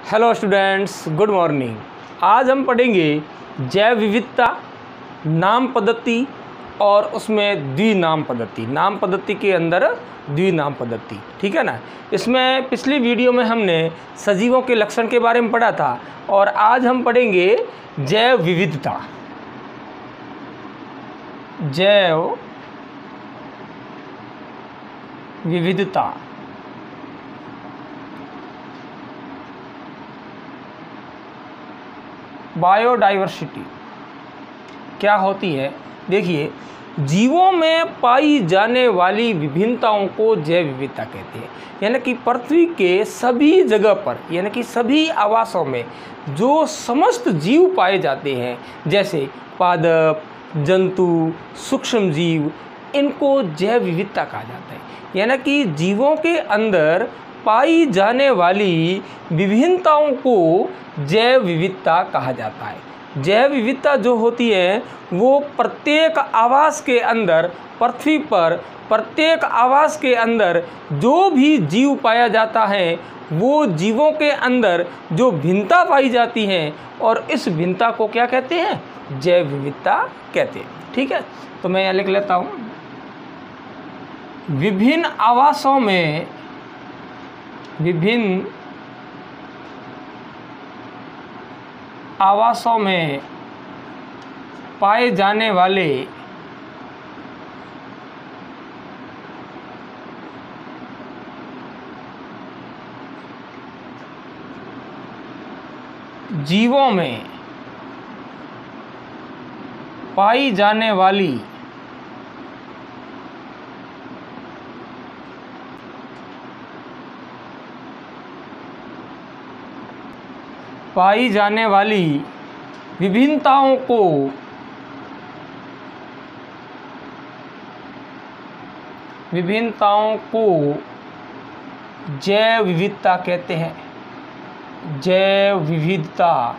Hello students, good morning. आज हम पढ़ेंगे जैव विविधता, नाम पद्धति और उसमें द्विनाम पद्धति। नाम पद्धति के अंदर द्विनाम पद्धति, ठीक है ना। इसमें पिछली वीडियो में हमने सजीवों के लक्षण के बारे में पढ़ा था और आज हम पढ़ेंगे जैव विविधता। जैव विविधता बायोडाइवर्सिटी क्या होती है। देखिए, जीवों में पाई जाने वाली विभिन्नताओं को जैव विविधता कहते हैं। यानी कि पृथ्वी के सभी जगह पर, यानी कि सभी आवासों में जो समस्त जीव पाए जाते हैं, जैसे पादप, जंतु, सूक्ष्म जीव, इनको जैव विविधता कहा जाता है। यानी कि जीवों के अंदर पाई जाने वाली विभिन्नताओं को जैव विविधता कहा जाता है। जैव विविधता जो होती है वो प्रत्येक आवास के अंदर, पृथ्वी पर प्रत्येक आवास के अंदर जो भी जीव पाया जाता है वो जीवों के अंदर जो भिन्नता पाई जाती है और इस भिन्नता को क्या कहते हैं? जैव विविधता कहते हैं। ठीक है, तो मैं यहाँ लिख लेता हूँ। विभिन्न आवासों में पाए जाने वाले जीवों में पाई जाने वाली विभिन्नताओं को जैव विविधता कहते हैं। जैव विविधता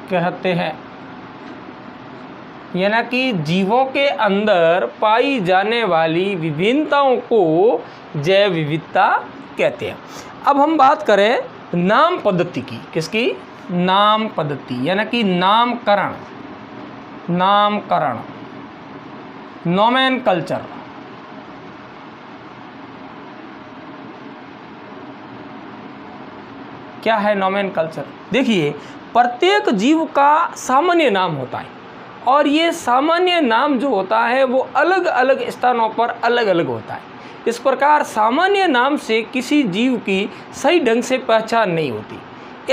कहते हैं। यानी कि जीवों के अंदर पाई जाने वाली विभिन्नताओं को जैव विविधता कहते हैं। अब हम बात करें नाम पद्धति की। किसकी? नाम पद्धति, यानी कि नामकरण, नोमेनकल्चर। क्या है नोमेनकल्चर? देखिए, प्रत्येक जीव का सामान्य नाम होता है और ये सामान्य नाम जो होता है वो अलग अलग स्थानों पर अलग अलग होता है। इस प्रकार सामान्य नाम से किसी जीव की सही ढंग से पहचान नहीं होती,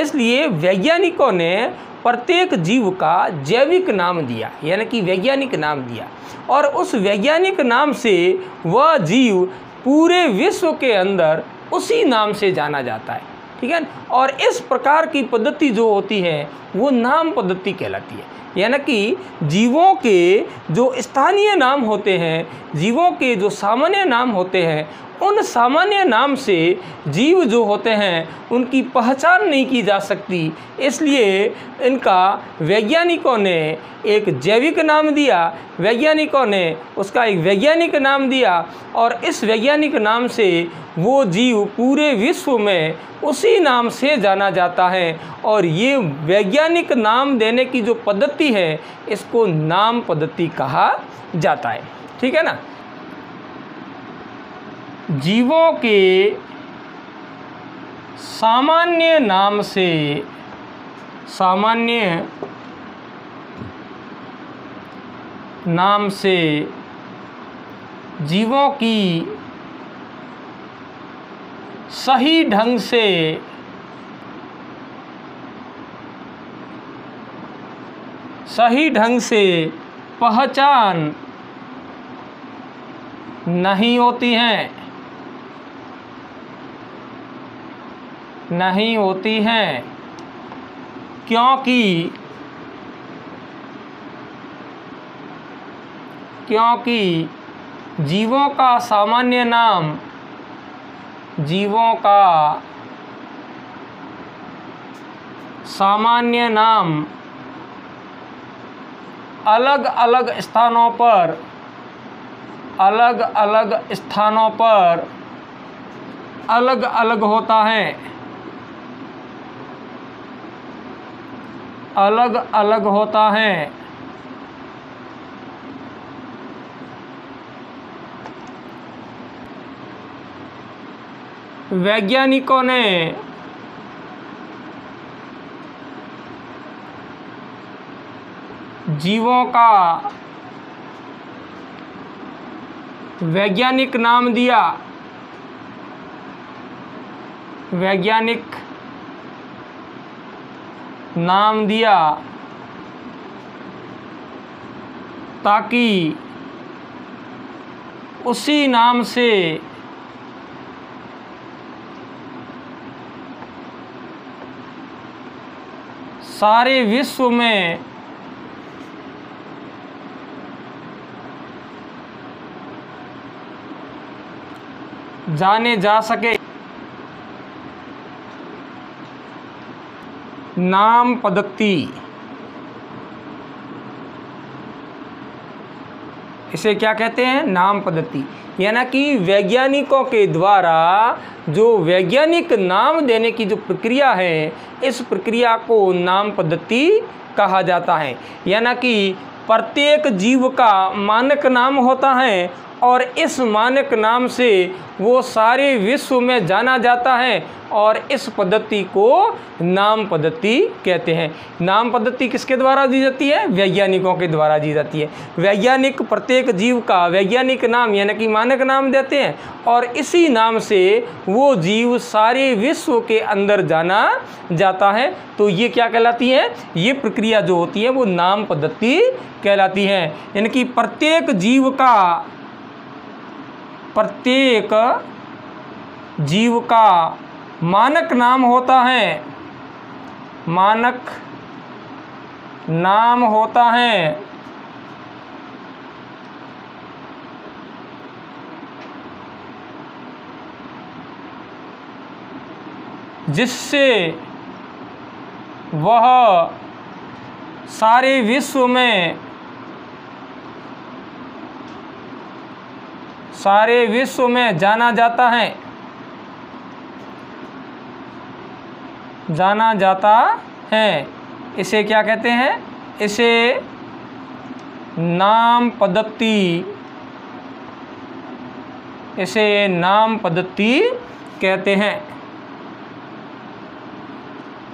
इसलिए वैज्ञानिकों ने प्रत्येक जीव का जैविक नाम दिया, यानी कि वैज्ञानिक नाम दिया, और उस वैज्ञानिक नाम से वह जीव पूरे विश्व के अंदर उसी नाम से जाना जाता है। ठीक है, और इस प्रकार की पद्धति जो होती है वो नाम पद्धति कहलाती है। यानी कि जीवों के जो स्थानीय नाम होते हैं, जीवों के जो सामान्य नाम होते हैं, उन सामान्य नाम से जीव जो होते हैं उनकी पहचान नहीं की जा सकती, इसलिए इनका वैज्ञानिकों ने एक जैविक नाम दिया, वैज्ञानिकों ने उसका एक वैज्ञानिक नाम दिया और इस वैज्ञानिक नाम से वो जीव पूरे विश्व में उसी नाम से जाना जाता है। और ये वैज्ञानिक नाम देने की जो पद्धति है इसको नाम पद्धति कहा जाता है। ठीक है ना। जीवों के सामान्य नाम से जीवों की सही ढंग से पहचान नहीं होती हैं, क्योंकि जीवों का सामान्य नाम अलग अलग स्थानों पर अलग अलग होता है, अलग अलग होता है। वैज्ञानिकों ने जीवों का वैज्ञानिक नाम दिया, वैज्ञानिक नाम दिया ताकि उसी नाम से सारे विश्व में जाने जा सके। नाम पद्धति, इसे क्या कहते हैं? नाम पद्धति। यानी कि वैज्ञानिकों के द्वारा जो वैज्ञानिक नाम देने की जो प्रक्रिया है, इस प्रक्रिया को नाम पद्धति कहा जाता है। यानी कि प्रत्येक जीव का मानक नाम होता है और इस मानक नाम से वो सारे विश्व में जाना जाता है और इस पद्धति को नाम पद्धति कहते हैं। नाम पद्धति किसके द्वारा दी जाती है? वैज्ञानिकों के द्वारा दी जाती है। वैज्ञानिक प्रत्येक जीव का वैज्ञानिक नाम यानी कि मानक नाम देते हैं और इसी नाम से वो जीव सारे विश्व के अंदर जाना जाता है। तो ये क्या कहलाती है? ये प्रक्रिया जो होती है वो नाम पद्धति कहलाती है। यानी कि प्रत्येक जीव का मानक नाम होता है, मानक नाम होता है, जिससे वह सारे विश्व में जाना जाता है। इसे क्या कहते हैं? इसे नाम पद्धति कहते हैं।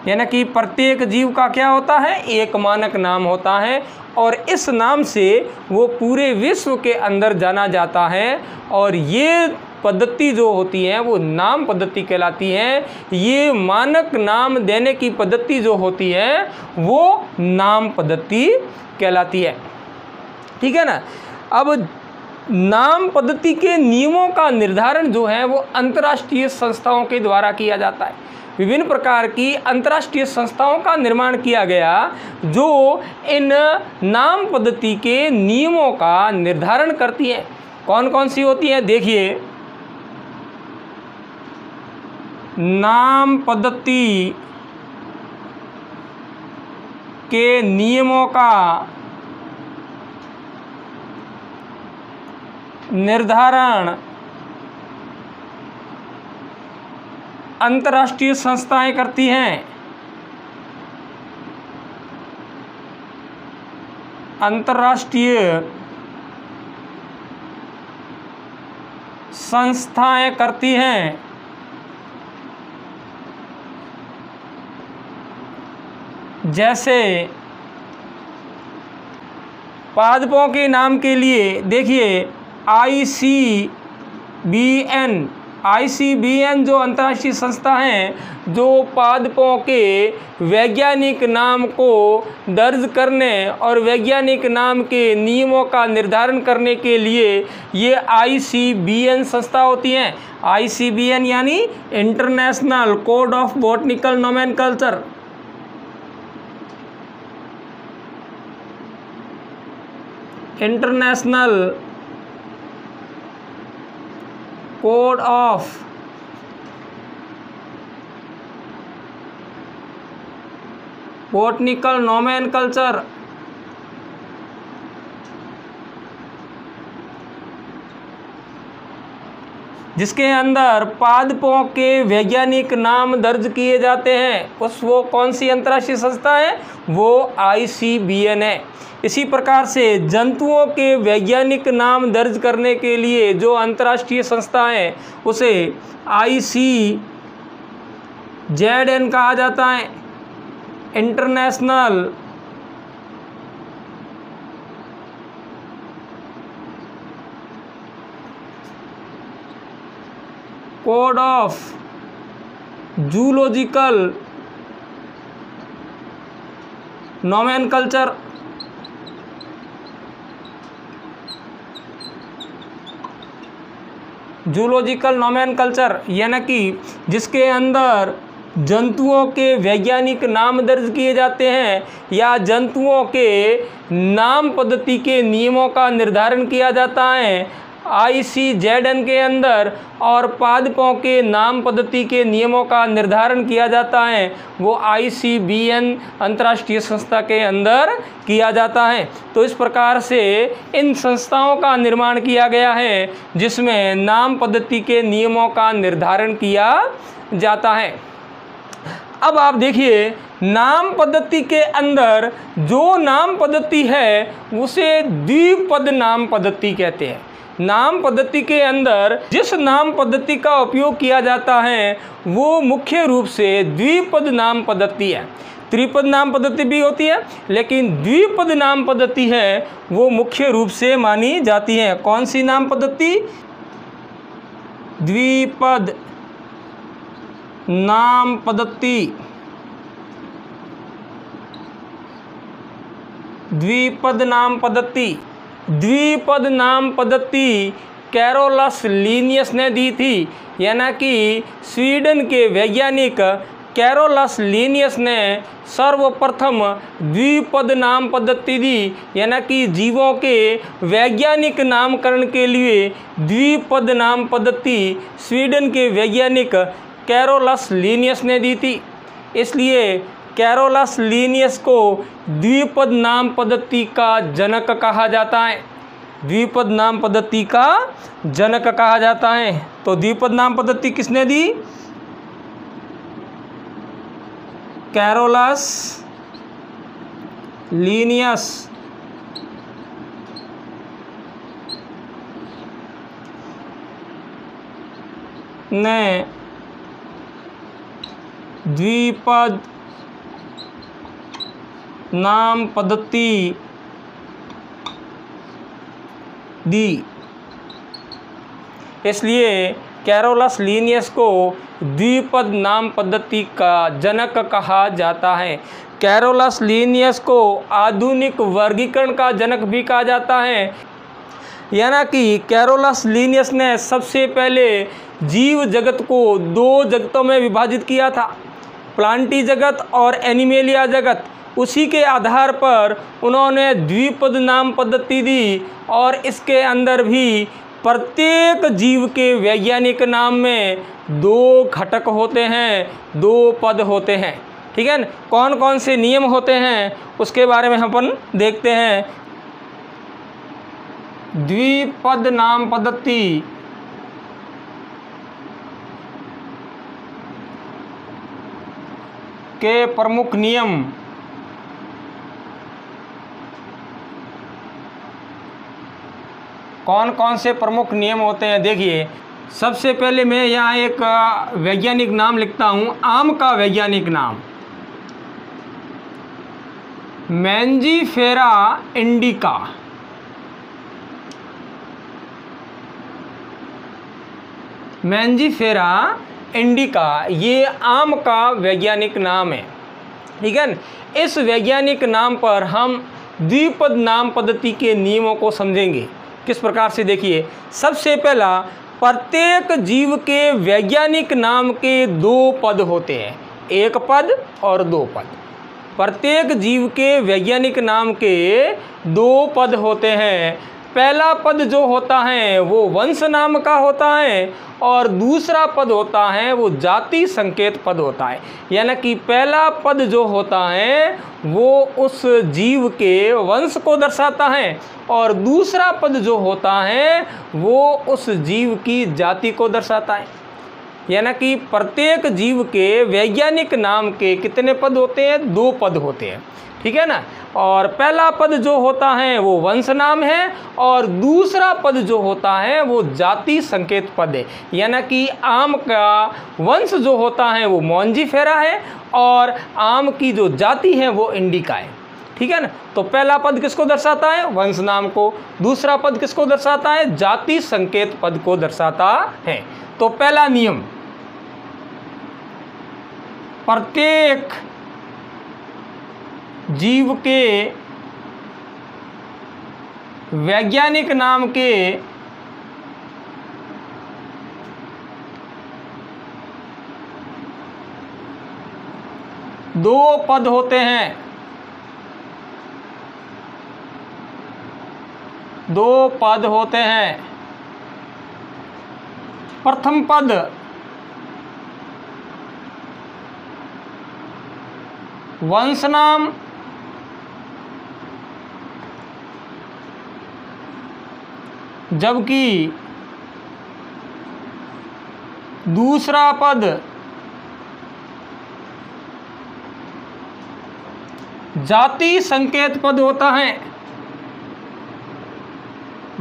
यानी कि प्रत्येक जीव का क्या होता है? एक मानक नाम होता है और इस नाम से वो पूरे विश्व के अंदर जाना जाता है और ये पद्धति जो होती है वो नाम पद्धति कहलाती है। ये मानक नाम देने की पद्धति जो होती है वो नाम पद्धति कहलाती है। ठीक है ना? अब नाम पद्धति के नियमों का निर्धारण जो है वो अंतर्राष्ट्रीय संस्थाओं के द्वारा किया जाता है। विभिन्न प्रकार की अंतर्राष्ट्रीय संस्थाओं का निर्माण किया गया जो इन नाम पद्धति के नियमों का निर्धारण करती है। कौन कौन सी होती है? देखिए, नाम पद्धति के नियमों का निर्धारण अंतर्राष्ट्रीय संस्थाएं करती हैं। अंतर्राष्ट्रीय संस्थाएं करती हैं। जैसे पादपों के नाम के लिए देखिए ICBN जो अंतर्राष्ट्रीय संस्था है जो पादपों के वैज्ञानिक नाम को दर्ज करने और वैज्ञानिक नाम के नियमों का निर्धारण करने के लिए ये ICBN संस्था होती हैं। ICBN यानी international code of botanical nomenclature. International code of botanical nomenclature. जिसके अंदर पादपों के वैज्ञानिक नाम दर्ज किए जाते हैं, वो कौन सी अंतर्राष्ट्रीय संस्था है? वो ICBN है। इसी प्रकार से जंतुओं के वैज्ञानिक नाम दर्ज करने के लिए जो अंतर्राष्ट्रीय संस्था है उसे ICZN कहा जाता है, international code of zoological nomenclature. Zoological nomenclature यानी कि जिसके अंदर जंतुओं के वैज्ञानिक नाम दर्ज किए जाते हैं या जंतुओं के नाम पद्धति के नियमों का निर्धारण किया जाता है ICZN के अंदर, और पादपों के नाम पद्धति के नियमों का निर्धारण किया जाता है वो ICBN अंतर्राष्ट्रीय संस्था के अंदर किया जाता है। तो इस प्रकार से इन संस्थाओं का निर्माण किया गया है जिसमें नाम पद्धति के नियमों का निर्धारण किया जाता है। अब आप देखिए, नाम पद्धति के अंदर जो नाम पद्धति है उसे द्विपद नाम पद्धति कहते हैं। नाम पद्धति के अंदर जिस नाम पद्धति का उपयोग किया जाता है वो मुख्य रूप से द्विपद नाम पद्धति है। त्रिपद नाम पद्धति भी होती है, लेकिन द्विपद नाम पद्धति है वो मुख्य रूप से मानी जाती है। कौन सी नाम पद्धति? द्विपद नाम पद्धति। द्विपद नाम पद्धति, द्विपद नाम पद्धति कैरोलस लिनियस ने दी थी, यानी कि स्वीडन के वैज्ञानिक कैरोलस लिनियस ने सर्वप्रथम द्विपद नाम पद्धति दी, यानी कि जीवों के वैज्ञानिक नामकरण के लिए द्विपद नाम पद्धति स्वीडन के वैज्ञानिक कैरोलस लिनियस ने दी थी। इसलिए कैरोलस लिनियस को द्विपद नाम पद्धति का जनक कहा जाता है। द्विपद नाम पद्धति का जनक कहा जाता है। तो द्विपद नाम पद्धति किसने दी? Carolus Linnaeus. ने द्विपद नाम पद्धति दी। इसलिए कैरोलस लिनियस को द्विपद नाम पद्धति का जनक कहा जाता है। कैरोलस लिनियस को आधुनिक वर्गीकरण का जनक भी कहा जाता है, यानी कि कैरोलस लिनियस ने सबसे पहले जीव जगत को दो जगतों में विभाजित किया था, प्लांटी जगत और एनिमेलिया जगत। उसी के आधार पर उन्होंने द्विपद नाम पद्धति दी, और इसके अंदर भी प्रत्येक जीव के वैज्ञानिक नाम में दो घटक होते हैं, दो पद होते हैं। ठीक है न? कौन कौन से नियम होते हैं उसके बारे में हम अपन देखते हैं। द्विपद नाम पद्धति के प्रमुख नियम। कौन कौन से प्रमुख नियम होते हैं? देखिए, सबसे पहले मैं यहाँ एक वैज्ञानिक नाम लिखता हूँ। आम का वैज्ञानिक नाम मैंजीफेरा इंडिका। मैंजीफेरा इंडिका ये आम का वैज्ञानिक नाम है। ठीक है न? इस वैज्ञानिक नाम पर हम द्विपद नाम पद्धति के नियमों को समझेंगे। किस प्रकार से? देखिए, सबसे पहला, प्रत्येक जीव के वैज्ञानिक नाम के दो पद होते हैं, एक पद और दो पद। प्रत्येक जीव के वैज्ञानिक नाम के दो पद होते हैं। पहला पद जो होता है वो वंश नाम का होता है और दूसरा पद होता है वो जाति संकेत पद होता है। यानी कि पहला पद जो होता है वो उस जीव के वंश को दर्शाता है और दूसरा पद जो होता है वो उस जीव की जाति को दर्शाता है। यानी कि प्रत्येक जीव के वैज्ञानिक नाम के कितने पद होते हैं? 2 पद होते हैं, ठीक है ना। और पहला पद जो होता है वो वंश नाम है और दूसरा पद जो होता है वो जाति संकेत पद है। यानी कि आम का वंश जो होता है वो मॉन्जीफेरा है और आम की जो जाति है वो इंडिका है, ठीक है ना। तो पहला पद किसको दर्शाता है? वंश नाम को। दूसरा पद किसको दर्शाता है? जाति संकेत पद को दर्शाता है। तो पहला नियम, प्रत्येक जीव के वैज्ञानिक नाम के दो पद होते हैं। 2 पद होते हैं। प्रथम पद वंश नाम, जबकि दूसरा पद जाति संकेत पद होता है।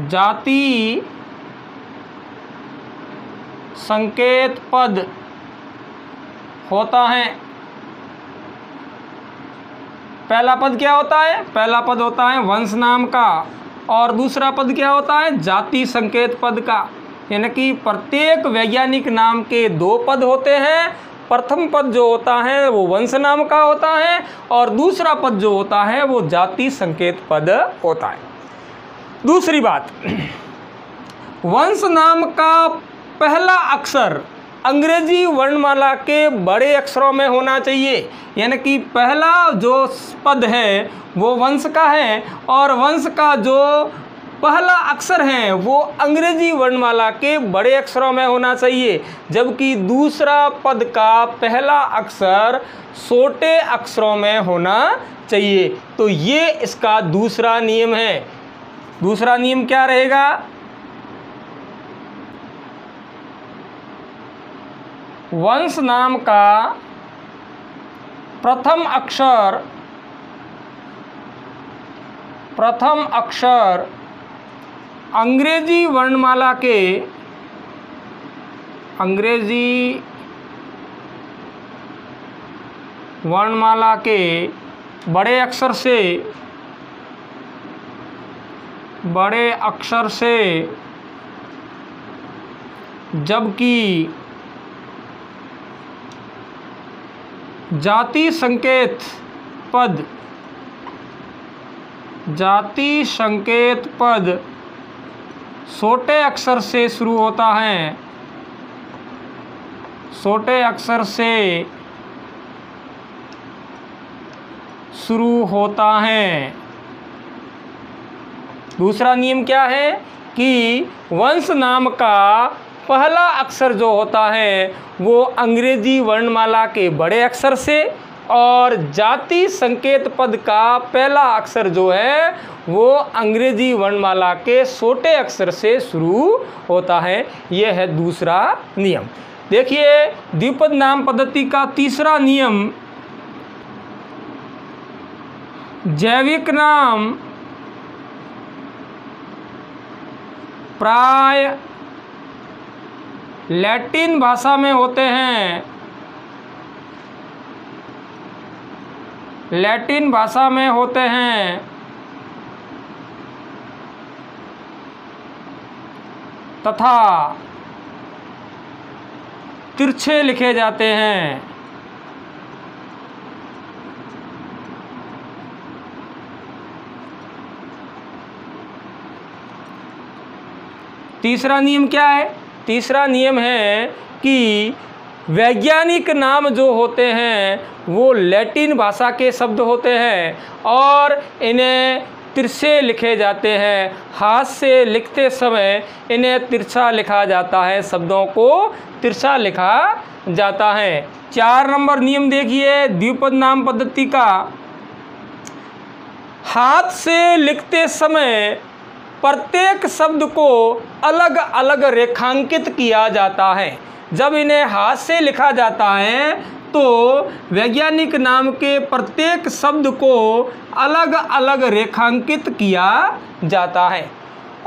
जाति संकेत पद होता है। पहला पद क्या होता है? पहला पद होता है वंश नाम का और दूसरा पद क्या होता है? जाति संकेत पद का। यानी कि प्रत्येक वैज्ञानिक नाम के 2 पद होते हैं। प्रथम पद जो होता है वो वंश नाम का होता है और दूसरा पद जो होता है वो जाति संकेत पद होता है। दूसरी बात, वंश नाम का पहला अक्षर अंग्रेजी वर्णमाला के बड़े अक्षरों में होना चाहिए। यानी कि पहला जो पद है वो वंश का है और वंश का जो पहला अक्षर है वो अंग्रेजी वर्णमाला के बड़े अक्षरों में होना चाहिए, जबकि दूसरा पद का पहला अक्षर छोटे अक्षरों में होना चाहिए। तो ये इसका दूसरा नियम है। दूसरा नियम क्या रहेगा? वंश नाम का प्रथम अक्षर अंग्रेजी वर्णमाला के बड़े अक्षर से जबकि जाति संकेत पद छोटे अक्षर से शुरू होता है। छोटे अक्षर से शुरू होता है। दूसरा नियम क्या है कि वंश नाम का पहला अक्षर जो होता है वो अंग्रेजी वर्णमाला के बड़े अक्षर से और जाति संकेत पद का पहला अक्षर जो है वो अंग्रेजी वर्णमाला के छोटे अक्षर से शुरू होता है। यह है दूसरा नियम। देखिए द्विपद नाम पद्धति का तीसरा नियम, जैविक नाम प्राय लैटिन भाषा में होते हैं। लैटिन भाषा में होते हैं तथा तिरछे लिखे जाते हैं। तीसरा नियम क्या है? तीसरा नियम है कि वैज्ञानिक नाम जो होते हैं वो लैटिन भाषा के शब्द होते हैं और इन्हें तिरछे लिखे जाते हैं। हाथ से लिखते समय इन्हें तिरछा लिखा जाता है, शब्दों को तिरछा लिखा जाता है। 4 नंबर नियम देखिए द्विपद नाम पद्धति का। हाथ से लिखते समय प्रत्येक शब्द को अलग अलग रेखांकित किया जाता है। जब इन्हें हाथ से लिखा जाता है तो वैज्ञानिक नाम के प्रत्येक शब्द को अलग अलग रेखांकित किया जाता है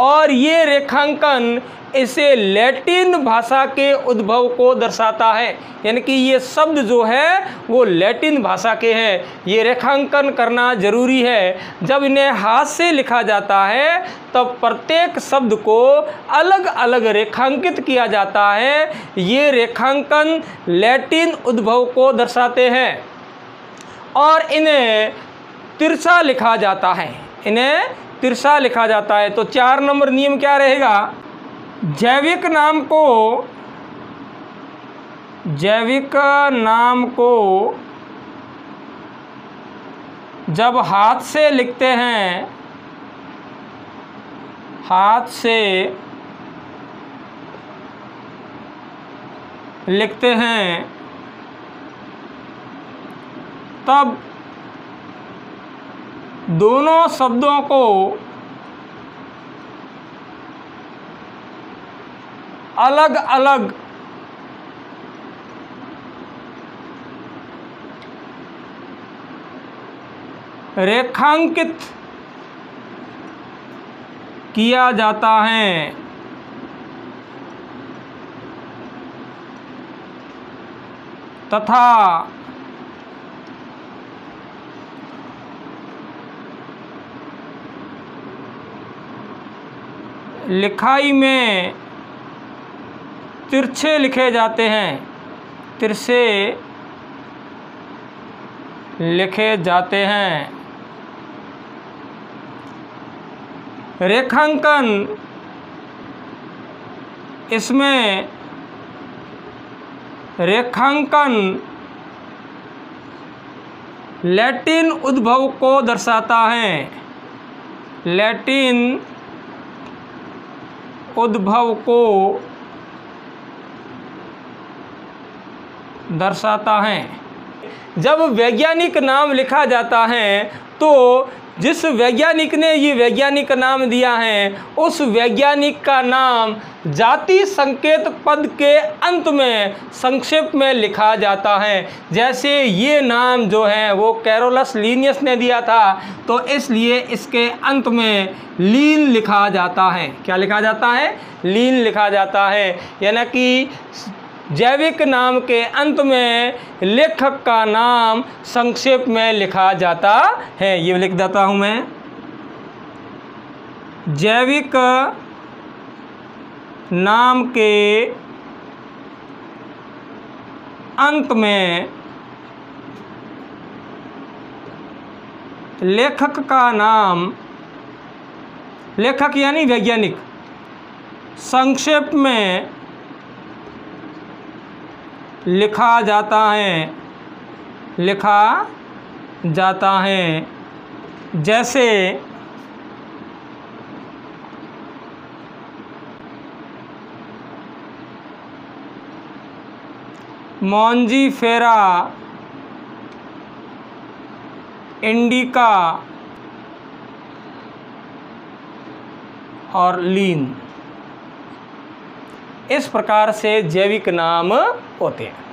और ये रेखांकन इसे लैटिन भाषा के उद्भव को दर्शाता है, यानी कि ये शब्द जो है वो लैटिन भाषा के हैं। ये रेखांकन करना जरूरी है। जब इन्हें हाथ से लिखा जाता है तब प्रत्येक शब्द को अलग अलग रेखांकित किया जाता है। ये रेखांकन लैटिन उद्भव को दर्शाते हैं और इन्हें तिरछा लिखा जाता है। इन्हें तिरछा लिखा जाता है। तो 4 नंबर नियम क्या रहेगा? जैविक नाम को जब हाथ से लिखते हैं, हाथ से लिखते हैं तब दोनों शब्दों को अलग अलग रेखांकित किया जाता है तथा लिखाई में तिरछे लिखे जाते हैं, तिरछे लिखे जाते हैं। रेखांकन इसमें रेखांकन लैटिन उद्भव को दर्शाता है, लैटिन उद्भव को दर्शाता है। जब वैज्ञानिक नाम लिखा जाता है तो जिस वैज्ञानिक ने ये वैज्ञानिक नाम दिया है उस वैज्ञानिक का नाम जाति संकेत पद के अंत में संक्षेप में लिखा जाता है। जैसे ये नाम जो है वो कैरोलस लीनियस ने दिया था तो इसलिए इसके अंत में लीन लिखा जाता है। क्या लिखा जाता है? लीन लिखा जाता है। यानी कि जैविक नाम के अंत में लेखक का नाम संक्षेप में लिखा जाता है। ये लिख देता हूँ मैं। जैविक नाम के अंत में लेखक का नाम, लेखक यानी वैज्ञानिक, संक्षेप में लिखा जाता है, लिखा जाता है। जैसे मॉन्जीफेरा इंडिका और लीन, इस प्रकार से जैविक नाम होते हैं।